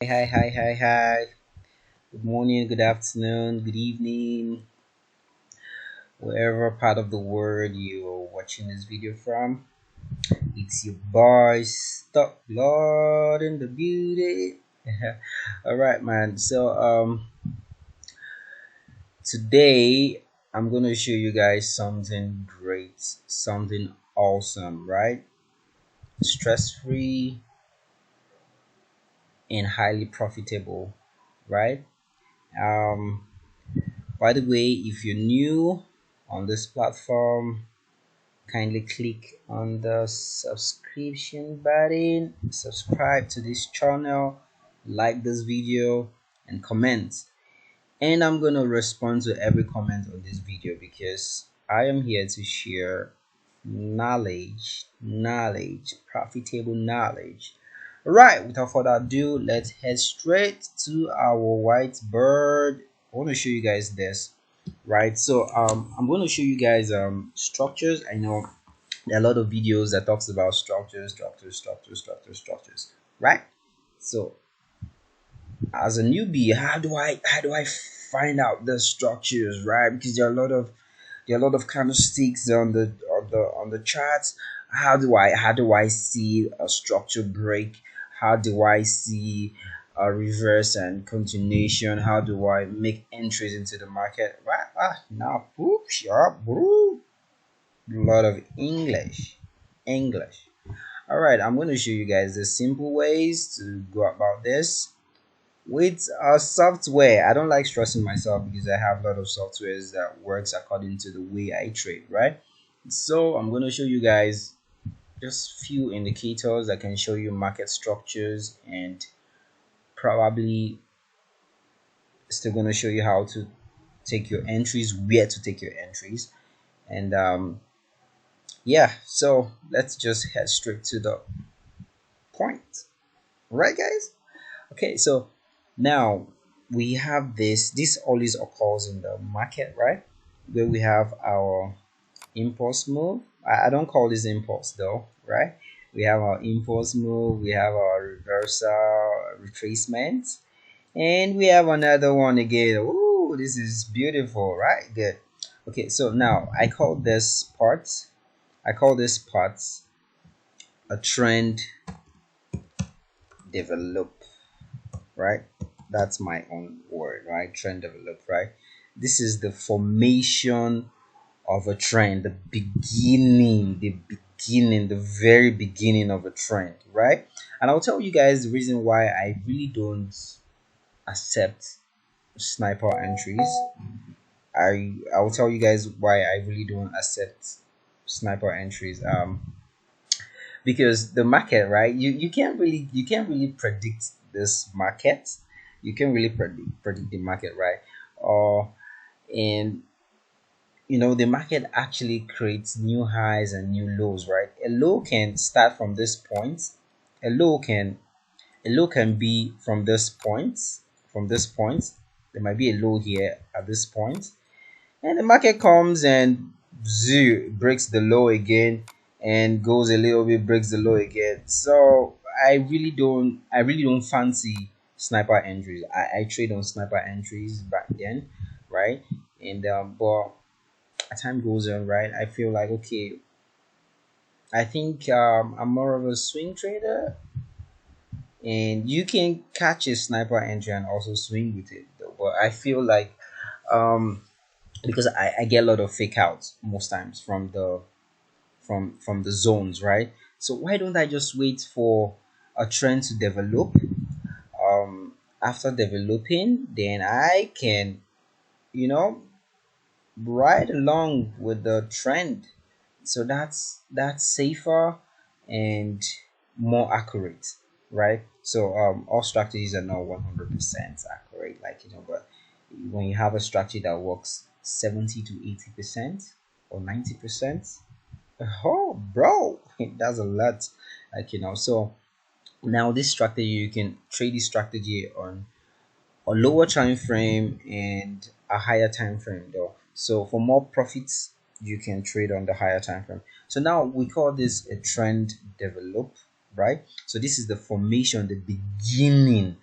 Hi. Good morning, good afternoon, good evening, wherever part of the world you're watching this video from. It's your boy, Stop Lord in the beauty. All right, man. Today I'm gonna show you guys something great, something awesome, right? Stress free and highly profitable, right? Um, by the way, if you're new on this platform, kindly click on the subscription button, subscribe to this channel, like this video, and comment. And I'm gonna respond to every comment on this video because I am here to share knowledge, profitable knowledge. Right, without further ado, let's head straight to our whiteboard. I want to show you guys this, right? I'm going to show you guys structures. I know there are a lot of videos that talks about structures, right? So as a newbie, how do I find out the structures, right? Because there are a lot of candlesticks on the charts. How do I see a structure break? How do I see a reverse and continuation? How do I make entries into the market? Right? Now, whoop, sharp, whoop. A lot of English. All right, I'm going to show you guys the simple ways to go about this with software. I don't like stressing myself because I have a lot of softwares that works according to the way I trade, right? So I'm going to show you guys just few indicators that can show you market structures, and probably still going to show you how to take your entries, where to take your entries. And yeah, so let's just head straight to the point, right, guys? Okay, so now we have this always occurs in the market, right? Where we have our impulse move. I don't call this impulse though, right? We have our impulse move, we have our reversal retracement, and we have another one again. Ooh, this is beautiful, right? Good. Okay, so now I call this part a trend develop, right? That's my own word, right? Trend develop, right? This is the formation of a trend, the very beginning of a trend, right? And I'll tell you guys the reason why I really don't accept sniper entries. I will tell you guys why I really don't accept sniper entries. Because the market, right? You can't really predict this market. You can't really predict the market, right? Or and the market actually creates new highs and new lows, right? A low can start from this point. A low can a low can be from this point. From this point, there might be a low here at this point, and the market comes and breaks the low again and goes a little bit, breaks the low again. So I really don't fancy sniper entries. I trade on sniper entries back then, right? And but as time goes on, right, I feel like, okay, I think I'm more of a swing trader, and you can catch a sniper entry and also swing with it though. But I feel like um because I get a lot of fake outs most times from the zones, right? So why don't I just wait for a trend to develop? After developing, then I can, you know, ride along with the trend. So that's safer and more accurate, right? So all strategies are not 100% accurate, like, but when you have a strategy that works 70 to 80% or 90%, oh bro, that's a lot, like, so now this strategy, you can trade this strategy on a lower time frame and a higher time frame though. So for more profits, you can trade on the higher time frame. So now we call this a trend develop, right? So this is the formation, the beginning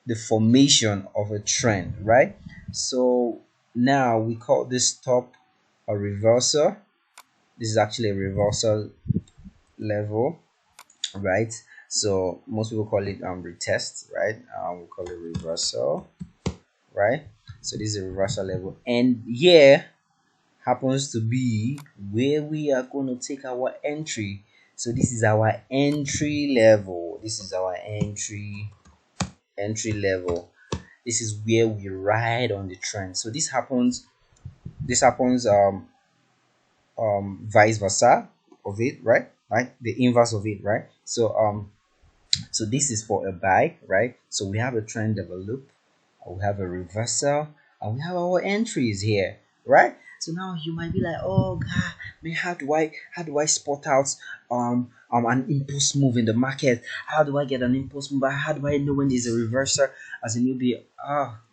the formation of a trend, right? So now we call this top a reversal. This is actually a reversal level, right? So most people call it retest, right? We call it reversal, right? So this is a reversal level, and here happens to be where we are going to take our entry. So this is our entry level. This is our entry level. This is where we ride on the trend. So this happens vice versa of it, right? The inverse of it, right? So this is for a buy, right? So we have a trend develop, we have a reversal, and we have our entries here, right? So now you might be like, oh god, man, how do I spot out an impulse move in the market? How do I get an impulse move? How do I know when there's a reversal? As a newbie,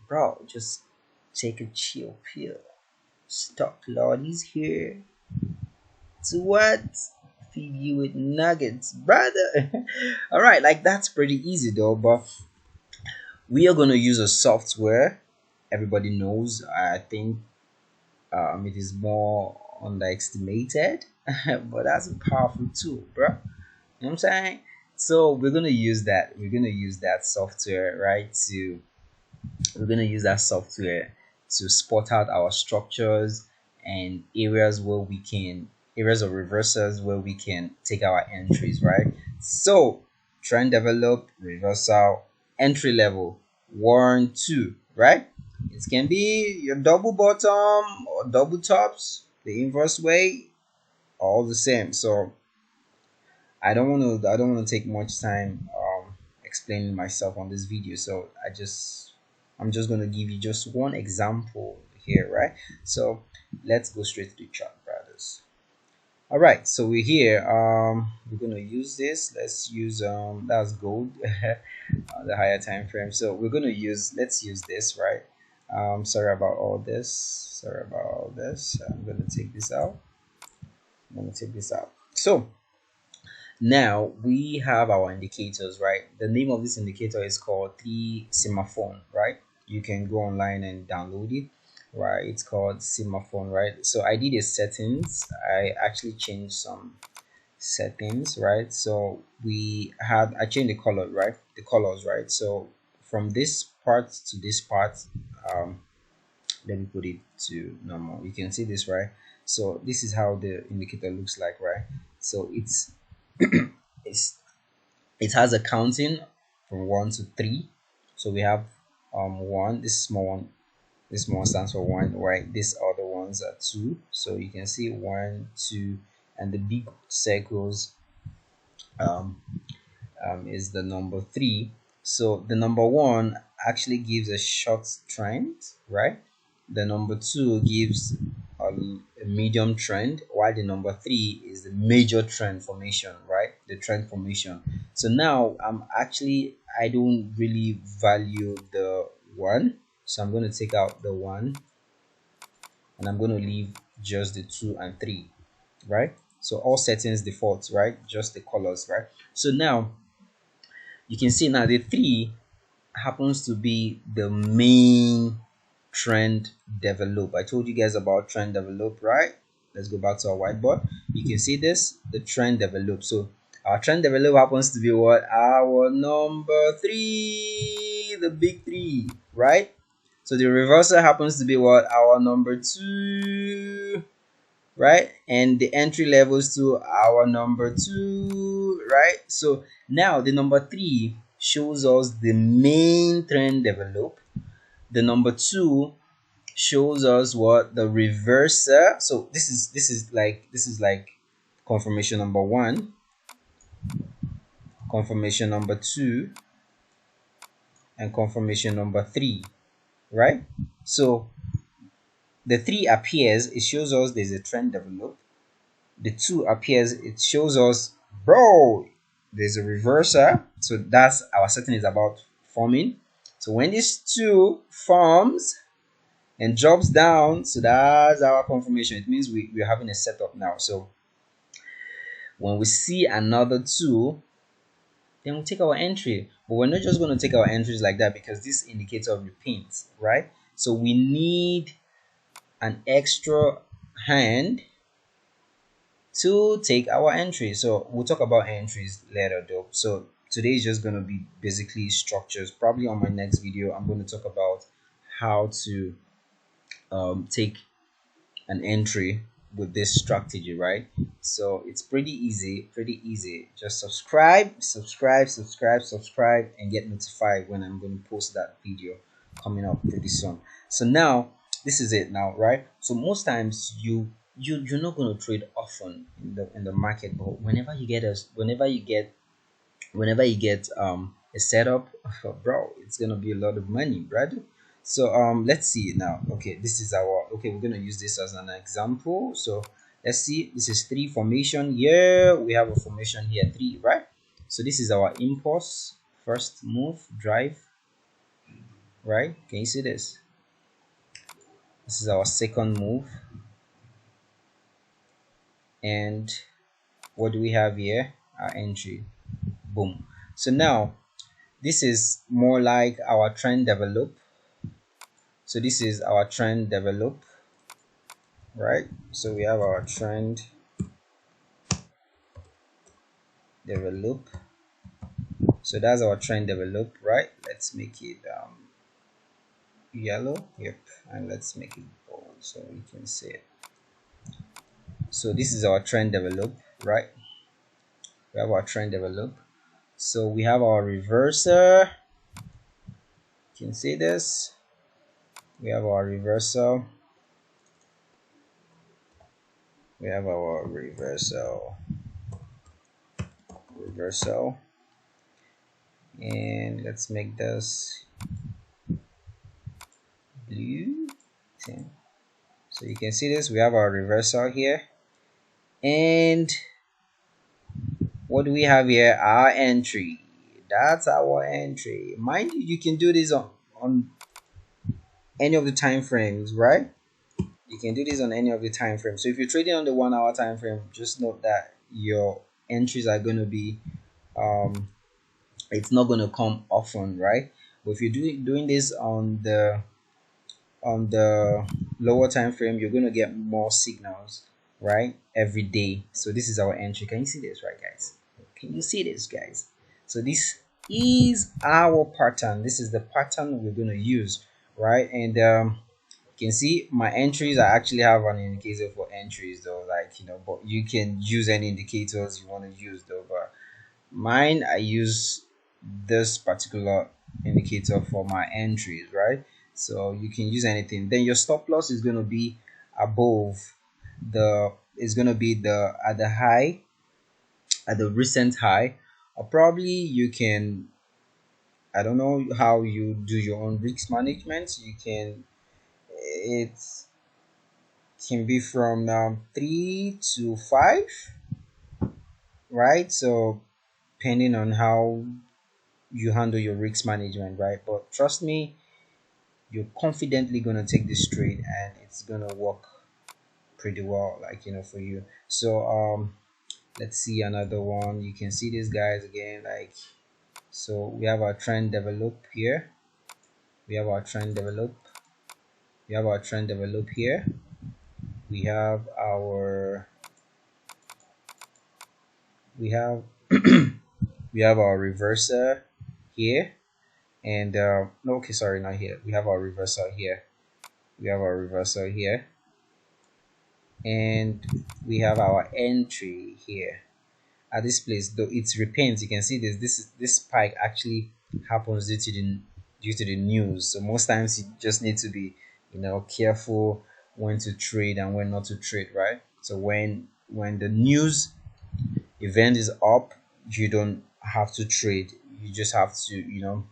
bro, just take a chill pill. Stop Lord is here to what? Feed you with nuggets, brother. All right, like that's pretty easy though, but we are going to use a software everybody knows. I think it is more underestimated, but that's a powerful tool, bro. You know what I'm saying? So we're gonna use that. We're gonna use that software, right? We're gonna use that software to spot out our structures and areas of reversals where we can take our entries, right? So trend develop, reversal, entry level, 1 2, right? It can be your double bottom or double tops, the inverse way, all the same. So I don't want to take much time explaining myself on this video. So I'm just going to give you just one example here, right? So let's go straight to the chart, brothers. All right, so we're here. We're going to use this. Let's use that's gold. The higher time frame. So let's use this, right? Sorry about all this. I'm going to take this out. So now we have our indicators, right? The name of this indicator is called the semaphore, right? You can go online and download it, right? It's called semaphore, right? So I did a settings. I actually changed some settings, right? So I changed the color, right? The colors, right? So from this part to this part, um let me put it to normal. You can see this, right? So this is how the indicator looks like, right? So it's it has a counting from 1 to 3. So we have 1, this small one stands for 1, right? These other ones are 2. So you can see 1 2, and the big circles um, is the number 3. So the number 1 actually gives a short trend, right? The number 2 gives a medium trend, while the number 3 is the major trend formation, right? The trend formation. So now I don't really value the 1, so I'm going to take out the 1 and I'm going to leave just the 2 and 3, right? So all settings default, right? Just the colors, right? So now you can see now the 3 happens to be the main trend develop. I told you guys about trend develop, right? Let's go back to our whiteboard. You can see this, the trend develop. So our trend develop happens to be what? Our number 3, the big 3, right? So the reversal happens to be what? Our number 2, right? And the entry levels to our number 2, right? So now the number 3 shows us the main trend develop. The number 2 shows us what? The reversal. So this is like confirmation number 1, confirmation number 2, and confirmation number 3, right? So the 3 appears, it shows us there's a trend develop. The 2 appears, it shows us, bro, there's a reversal. So that's our setting is about forming. So when this 2 forms and drops down, so that's our confirmation. It means we're having a setup now. So when we see another 2 then we'll take our entry. But we're not just going to take our entries like that, because this indicator repeats, right? So we need an extra hand to take our entry. So we'll talk about entries later though. So today is just going to be basically structures. Probably on my next video I'm going to talk about how to take an entry with this strategy, right? So it's pretty easy. Just subscribe and get notified when I'm going to post that video coming up pretty soon. So now this is it now, right? So most times you're not going to trade often in the market, but whenever you get a setup, bro, it's gonna be a lot of money, brother. So let's see now. Okay, this is our, okay, we're gonna use this as an example. So let's see, this is three formation. Yeah, we have a formation here, three, right? So this is our impulse, first move, drive, right? Can you see this? This is our second move. And what do we have here? Our entry. Boom. So now this is more like our trend develop. So this is our trend develop, right? So we have our trend develop. So that's our trend develop, right? Let's make it yellow. Yep. And let's make it bold so we can see it. So this is our trend develop, right? We have our trend develop. So we have our reverser. You can see this. We have our reversal. We have our reversal. And let's make this blue. So you can see this, we have our reversal here, and what do we have here? Our entry. That's our entry. Mind you, you can do this on any of the time frames, right? You can do this on any of the time frames. So if you're trading on the 1 hour time frame, just note that your entries are going to be it's not going to come often, right? But if you're doing this on the lower time frame, you're going to get more signals, right, every day. So this is our entry. Can you see this, right, guys? Can you see this, guys? So this is our pattern. This is the pattern we're going to use, right? And you can see my entries, I actually have an indicator for entries though, like, you know, but you can use any indicators you want to use though, but mine, I use this particular indicator for my entries, right? So you can use anything. Then your stop loss is going to be above the, is going to be the at the high, at the recent high, or probably you can, I don't know how you do your own risk management. You can, it can be from 3 to 5, right? So depending on how you handle your risk management, right? But trust me, you're confidently gonna take this trade and it's gonna work pretty well, like, you know, for you. So let's see another one. You can see these guys again, like, so we have our trend develop here, we have our trend develop, we have our trend develop here, we have our, we have we have our reverser here, and no, okay, sorry, not here. We have our reversal here, we have our reversal here, and we have our entry here at this place. Though it's repents, you can see this spike actually happens due to the news. So most times you just need to be, you know, careful when to trade and when not to trade, right? So when the news event is up, you don't have to trade, you just have to, you know,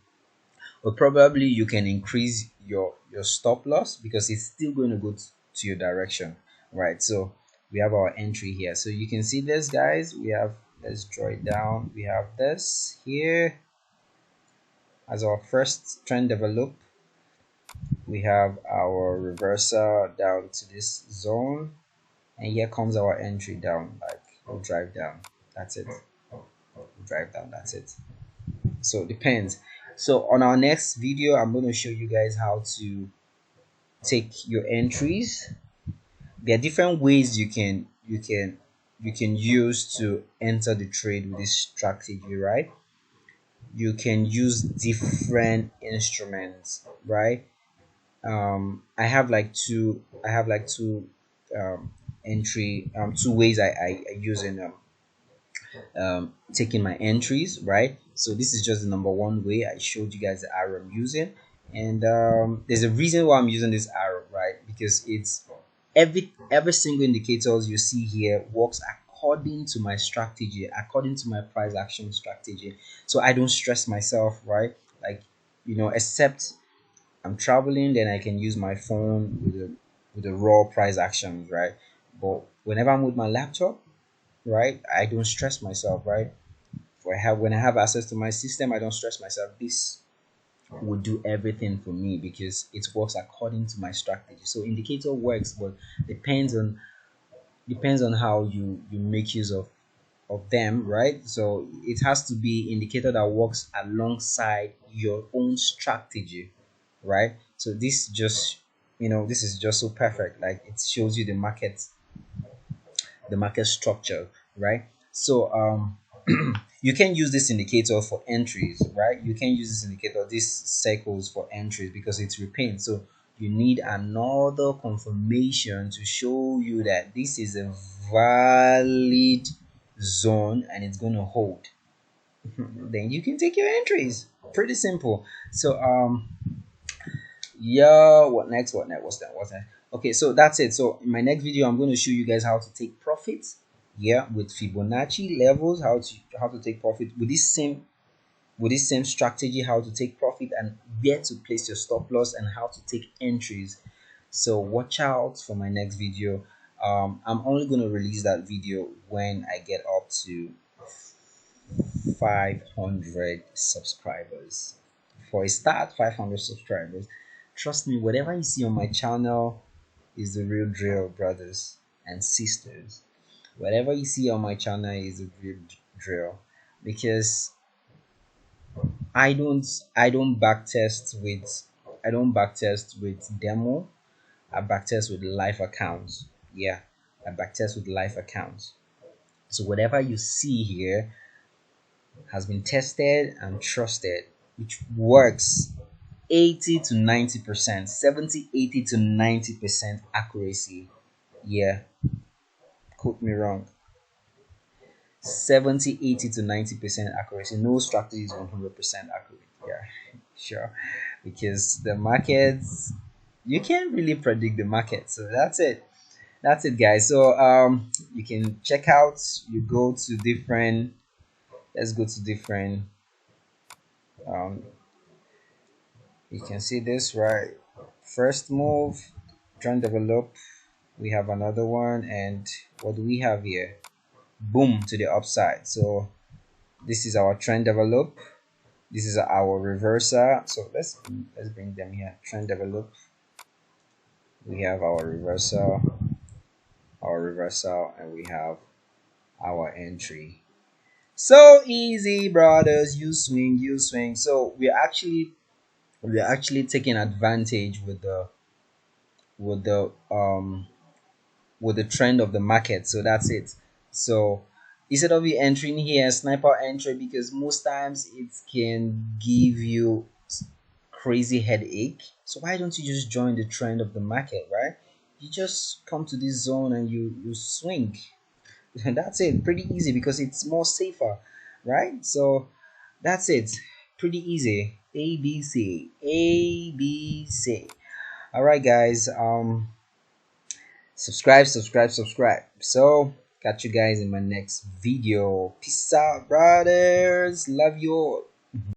but probably you can increase your stop loss because it's still going to go to your direction, right? So we have our entry here. So you can see this, guys. We have, let's draw it down. We have this here as our first trend develop. We have our reversal down to this zone, and here comes our entry down. Like, we'll drive down, that's it. We'll drive down, that's it. So it depends. So on our next video, I'm going to show you guys how to take your entries. There are different ways you can use to enter the trade with this strategy, right? You can use different instruments, right? I have like two um entry two ways I use in taking my entries, right? So this is just the number one way. I showed you guys the arrow I'm using, and there's a reason why I'm using this arrow, right? Because it's every single indicators you see here works according to my strategy, according to my price action strategy. So I don't stress myself, right? Like, except I'm traveling, then I can use my phone with the raw price actions, right? But whenever I'm with my laptop, right, I don't stress myself, right? When I have access to my system, I don't stress myself. This will do everything for me because it works according to my strategy. So indicator works, but depends on depends on how you make use of them, right? So it has to be indicator that works alongside your own strategy, right? So this is just so perfect. Like, it shows you the market structure, right? So you can use this indicator for entries, right? You can use this indicator, these circles, for entries because it's repaint. So you need another confirmation to show you that this is a valid zone and it's going to hold. Then you can take your entries. Pretty simple. So yeah, what next? What's that? Okay, so that's it. So in my next video, I'm going to show you guys how to take profits, yeah, with Fibonacci levels, how to take profit with this same strategy, how to take profit, and where to place your stop loss, and how to take entries. So watch out for my next video. I'm only going to release that video when I get up to 500 subscribers. For a start, 500 subscribers. Trust me, whatever you see on my channel is the real drill, brothers and sisters. Whatever you see on my channel is the real drill, because I don't backtest with demo. I backtest with live accounts. Yeah, I backtest with live accounts. So whatever you see here has been tested and trusted, which works 80 to 90%, 70, 80 to 90% accuracy. Yeah, quote me wrong. 70, 80 to 90% accuracy. No strategy is 100% accurate. Yeah, sure. Because the markets, you can't really predict the market. So that's it, guys. So you can check out, you go to different, let's go to different, um you can see this, right? First move, trend develop. We have another one, and what do we have here? Boom, to the upside. So this is our trend develop. This is our reversal. So let's bring them here. Trend develop. We have our reversal, and we have our entry. So easy, brothers. You swing, you swing. So we're actually taking advantage with the trend of the market. So that's it. So instead of you entering here sniper entry, because most times it can give you crazy headache, so why don't you just join the trend of the market, right? You just come to this zone and you swing. And that's it. Pretty easy because it's more safer, right? So that's it. Pretty easy. ABC. All right, guys. Subscribe. So catch you guys in my next video. Peace out, brothers. Love you all.